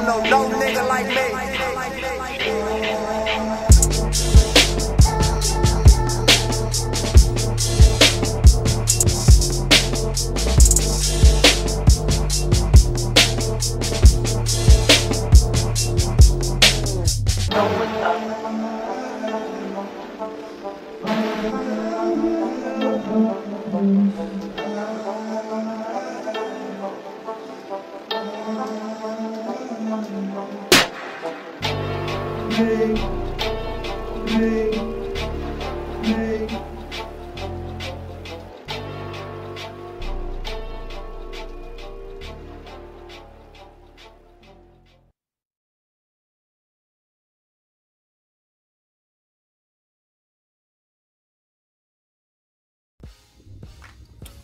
don't know no nigga like me.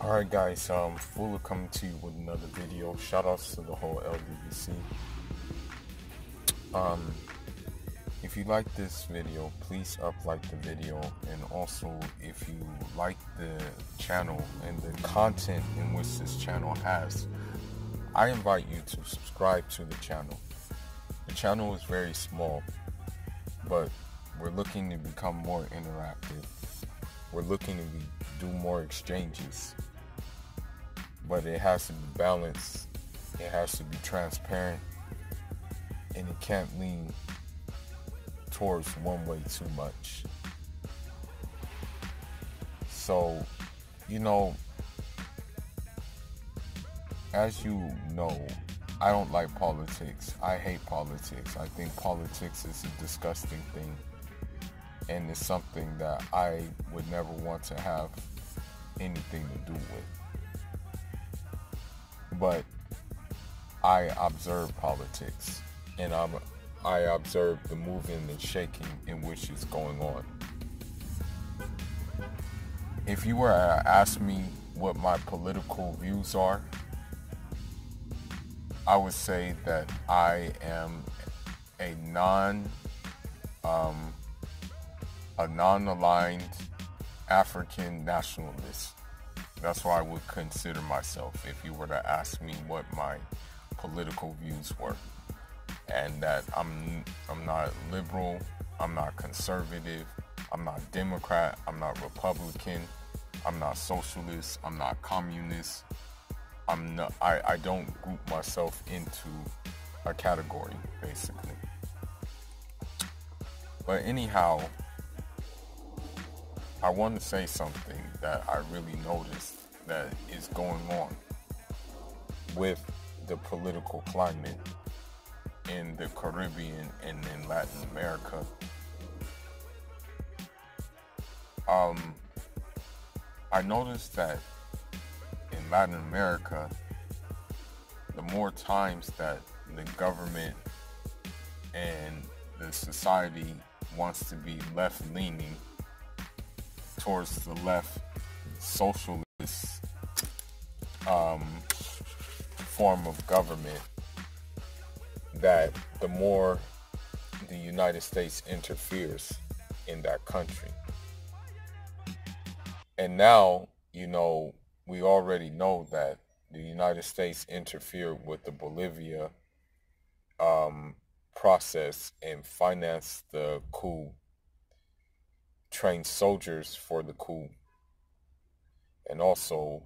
Alright guys, Fuller coming to you with another video. Shout outs to the whole LDBC. If you like this video, please like the video, and also if you like the channel and the content in which this channel has, I invite you to subscribe to the channel. The channel is very small, but we're looking to become more interactive. We're looking to do more exchanges, but it has to be balanced, it has to be transparent, and it can't lean towards one way too much. So, as you know, I don't like politics. I hate politics. I think politics is a disgusting thing, and it's something that I would never want to have anything to do with. But I observe politics, and I observe the moving and shaking in which is going on. If you were to ask me what my political views are, I would say that I am a non-aligned African nationalist. That's what I would consider myself if you were to ask me what my political views were. And that I'm not liberal, I'm not conservative, I'm not Democrat, I'm not Republican, I'm not socialist, I'm not communist. I don't group myself into a category, basically. But anyhow, I want to say something that I really noticed that is going on with the political climate in the Caribbean and in Latin America. I noticed that in Latin America, the more times that the government and the society wants to be left-leaning towards the left socialist form of government, that the more the United States interferes in that country. And now, we already know that the United States interfered with the Bolivia process and financed the coup, trained soldiers for the coup, and also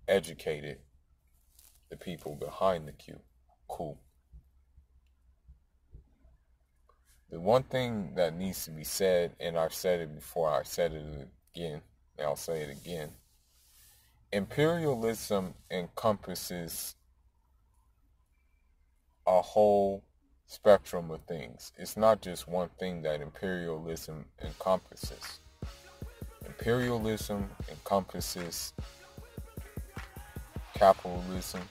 educated the people behind the coup. The one thing that needs to be said, and I've said it before, I said it again, and I'll say it again. Imperialism encompasses a whole spectrum of things. It's not just one thing that imperialism encompasses. Imperialism encompasses capitalism.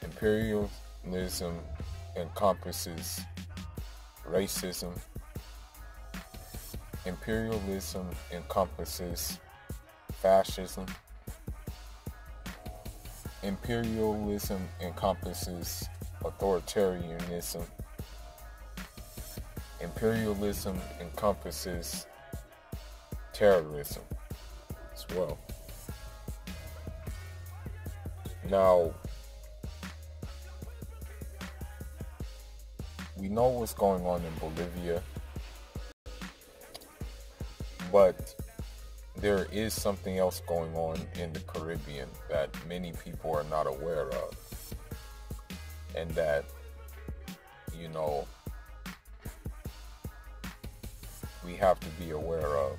Imperialism encompasses racism. Imperialism encompasses fascism. Imperialism encompasses authoritarianism. Imperialism encompasses terrorism as well. Now, we know what's going on in Bolivia, but there is something else going on in the Caribbean that many people are not aware of, and that, you know, we have to be aware of.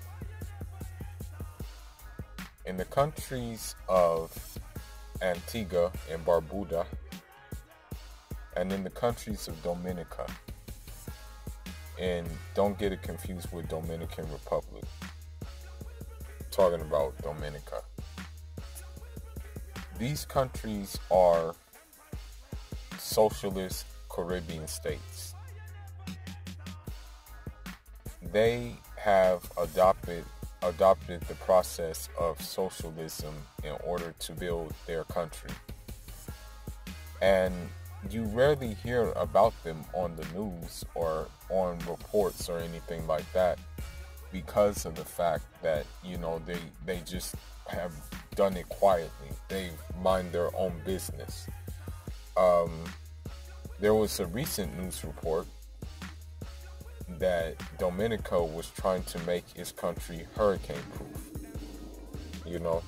In the countries of Antigua and Barbuda, and in the countries of Dominica, and don't get it confused with Dominican Republic, I'm talking about Dominica. These countries are socialist Caribbean states. They have adopted the process of socialism in order to build their country. And you rarely hear about them on the news or on reports or anything like that, because of the fact that, you know, they just have done it quietly. They mind their own business. There was a recent news report that Dominica was trying to make its country hurricane proof, you know,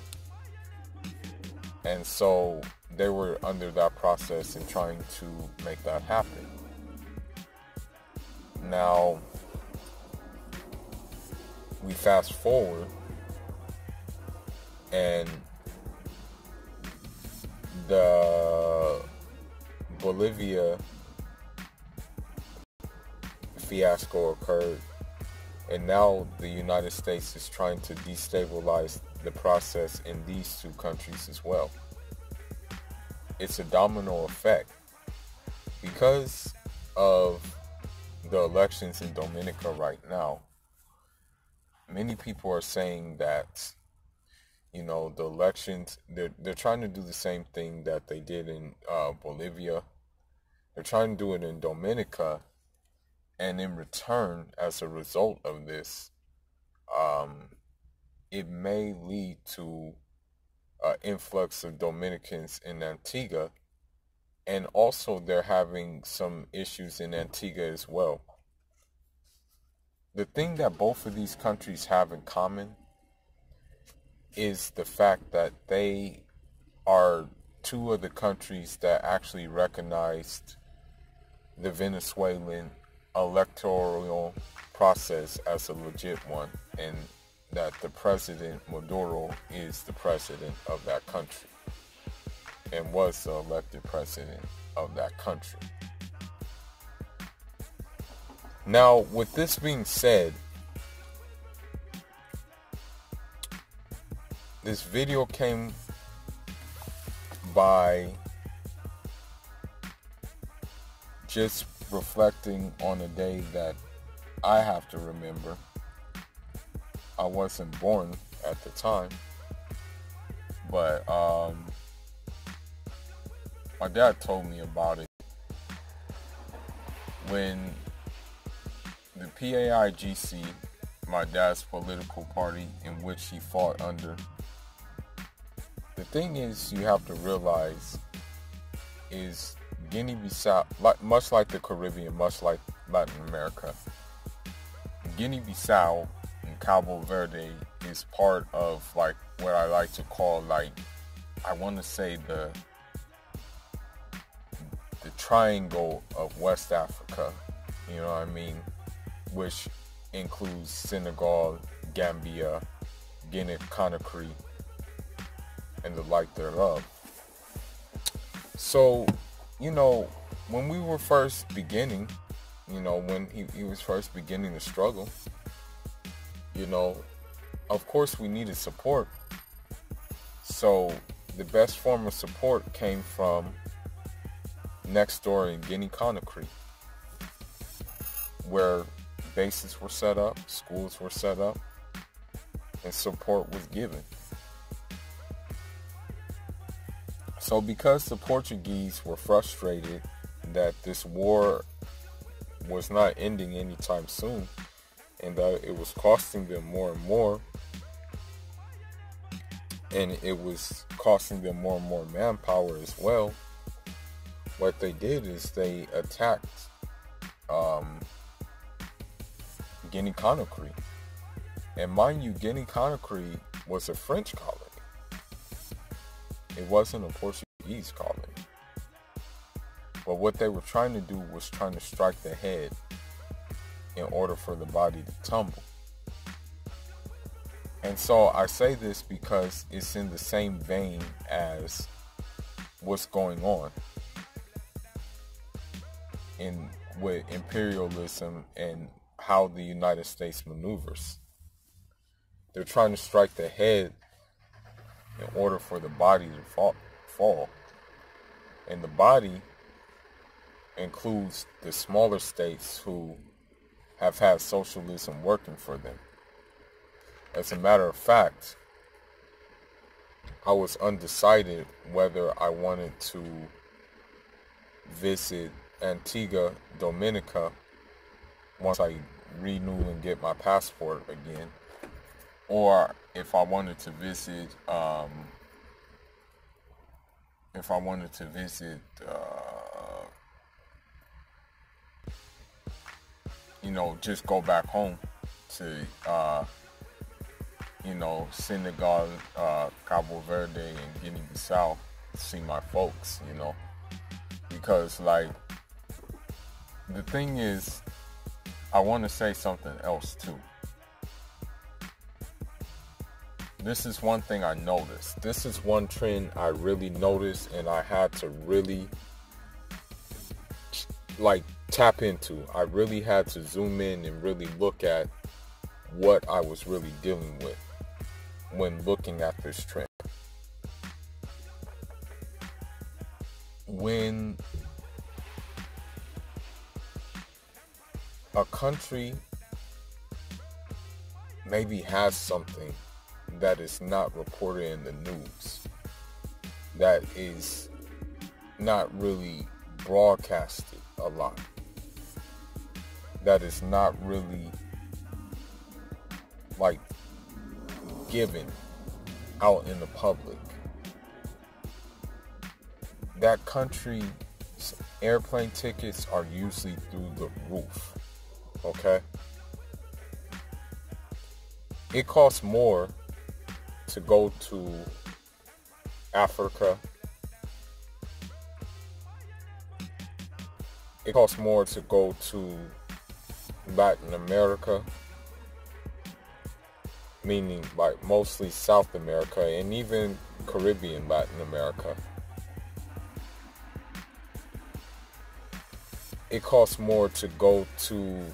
and so they were under that process and trying to make that happen. Now we fast forward, and the Bolivia fiasco occurred, and now the United States is trying to destabilize the process in these two countries as well. It's a domino effect. Because of the elections in Dominica right now, many people are saying that, you know, the elections, they're trying to do the same thing that they did in Bolivia. They're trying to do it in Dominica. And in return, as a result of this, it may lead to an influx of Dominicans in Antigua. And also they're having some issues in Antigua as well. The thing that both of these countries have in common is the fact that they are two of the countries that actually recognized the Venezuelan electoral process as a legit one, and that the president Maduro is the president of that country and was the elected president of that country. Now, with this being said, this video came by just reflecting on a day that I have to remember. I wasn't born at the time, but my dad told me about it when the PAIGC, my dad's political party in which he fought under. The thing is, you have to realize, is Guinea-Bissau, much like the Caribbean, much like Latin America, Guinea-Bissau and Cabo Verde is part of, like, what I like to call, like, I want to say the triangle of West Africa, you know what I mean, which includes Senegal, Gambia, Guinea-Conakry, and the like thereof. So, you know, when we were first beginning, you know, when he was first beginning to struggle, you know, of course we needed support. So the best form of support came from next door in Guinea-Conakry, where bases were set up, schools were set up, and support was given. So because the Portuguese were frustrated that this war was not ending anytime soon, and that it was costing them more and more, and it was costing them more and more manpower as well, what they did is they attacked um, Guinea Conakry. And mind you, Guinea Conakry was a French colony. It wasn't a Portuguese colony. But what they were trying to do was trying to strike the head in order for the body to tumble. And so I say this because it's in the same vein as what's going on with imperialism and how the United States maneuvers. They're trying to strike the head in order for the body to fall. And the body includes the smaller states who have had socialism working for them. As a matter of fact, I was undecided whether I wanted to visit Antigua, Dominica once I renew and get my passport again, or if I wanted to visit, just go back home to, Senegal, Cabo Verde, and Guinea-Bissau, see my folks, because, like, the thing is, I want to say something else, too. This is one thing I noticed. This is one trend I really noticed, and I had to really, tap into. I really had to zoom in and really look at what I was really dealing with when looking at this trend. When a country maybe has something that is not reported in the news, that is not really broadcasted a lot, that is not really given out in the public, that country's airplane tickets are usually through the roof. Okay? It costs more to go to Africa. It costs more to go to Latin America, meaning mostly South America and even Caribbean Latin America. It costs more to go to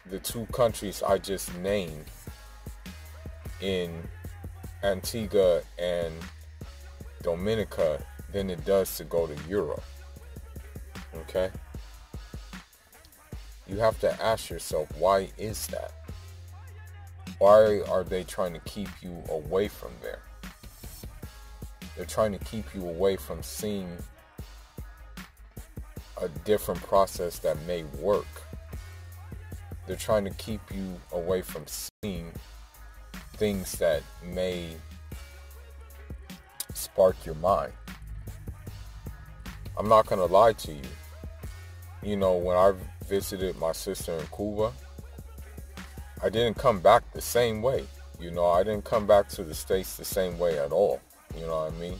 the two countries I just named in Antigua and Dominica than it does to go to Europe. Okay? You have to ask yourself, why is that? Why are they trying to keep you away from there? They're trying to keep you away from seeing a different process that may work. They're trying to keep you away from seeing things that may spark your mind. I'm not going to lie to you. When I visited my sister in Cuba, I didn't come back the same way. I didn't come back to the States the same way at all. You know what I mean?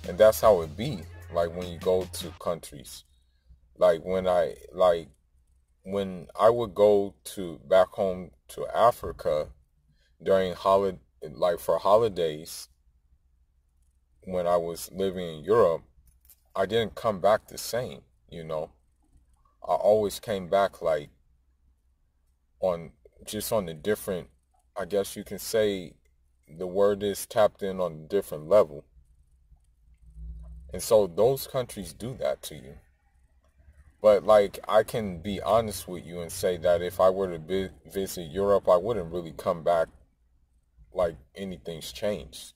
And that's how it be. When you go to countries. When I would go back home to Africa during for holidays, when I was living in Europe, I didn't come back the same, I always came back on a different, I guess you can say the word is tapped in on a different level. And so those countries do that to you. But I can be honest with you and say that if I were to visit Europe, I wouldn't really come back anything's changed.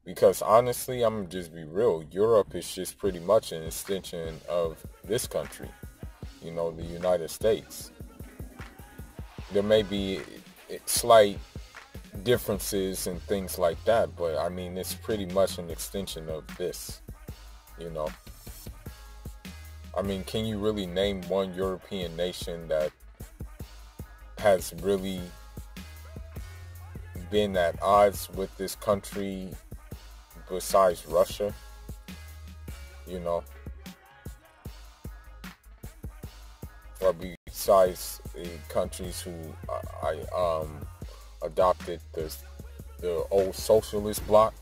Because honestly, I'm going to just be real. Europe is just pretty much an extension of this country, the United States. There may be slight differences and things like that, but I mean, it's pretty much an extension of this, I mean, can you really name one European nation that has really been at odds with this country besides Russia? You know, or besides the countries who adopted the old socialist bloc,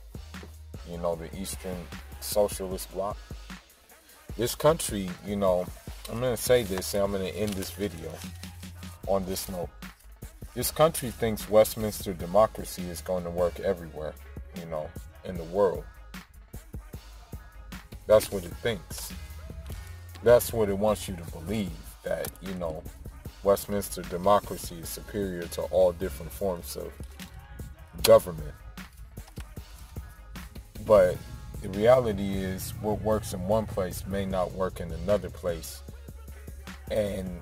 you know, the Eastern socialist bloc. This country, you know, I'm going to say this and I'm going to end this video on this note. This country thinks Westminster democracy is going to work everywhere, you know, in the world. That's what it thinks. That's what it wants you to believe, that, you know, Westminster democracy is superior to all different forms of government. But the reality is what works in one place may not work in another place. And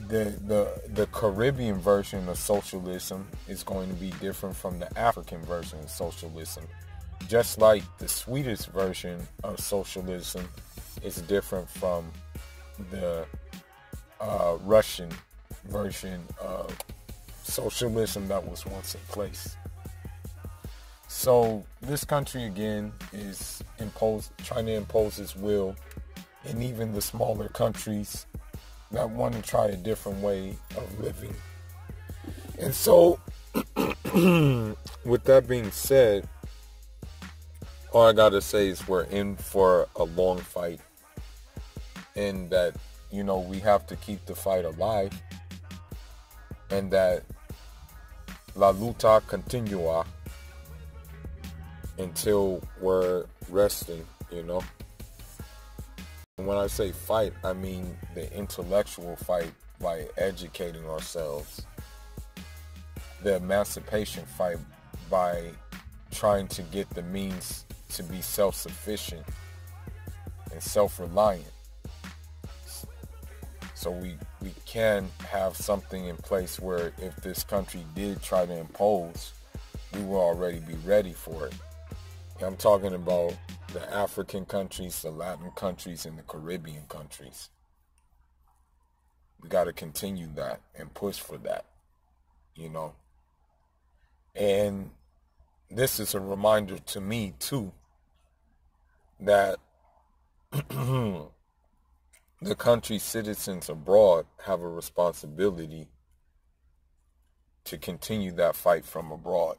the Caribbean version of socialism is going to be different from the African version of socialism. Just like the Swedish version of socialism is different from the Russian version of socialism that was once in place. So this country again is trying to impose its will, and even the smaller countries that want to try a different way of living. And so, with that being said, all I gotta say is we're in for a long fight, and that, you know, we have to keep the fight alive, and that la luta continua until we're resting, you know. And when I say fight, I mean the intellectual fight by educating ourselves, the emancipation fight by trying to get the means to be self-sufficient and self-reliant. So we can have something in place where if this country did try to impose, we will already be ready for it. I'm talking about the African countries, the Latin countries, and the Caribbean countries. We got to continue that and push for that, you know. And this is a reminder to me, too, that the country's citizens abroad have a responsibility to continue that fight from abroad.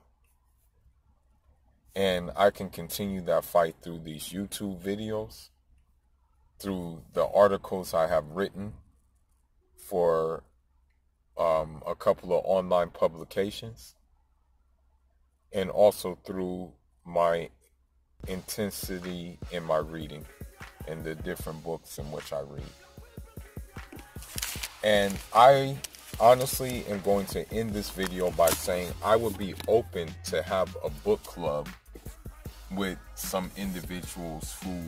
And I can continue that fight through these YouTube videos, through the articles I have written for a couple of online publications, and also through my intensity in my reading and the different books in which I read. And I honestly am going to end this video by saying I would be open to have a book club with some individuals who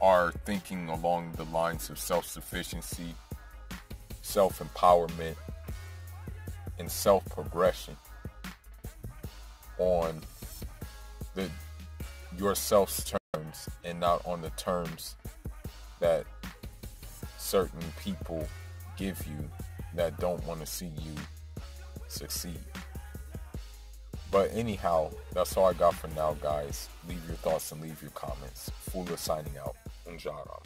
are thinking along the lines of self-sufficiency, self-empowerment, and self-progression on yourself's terms and not on the terms that certain people give you that don't want to see you succeed. But anyhow, that's all I got for now, guys. Leave your thoughts and leave your comments. Fula signing out. Unjaram.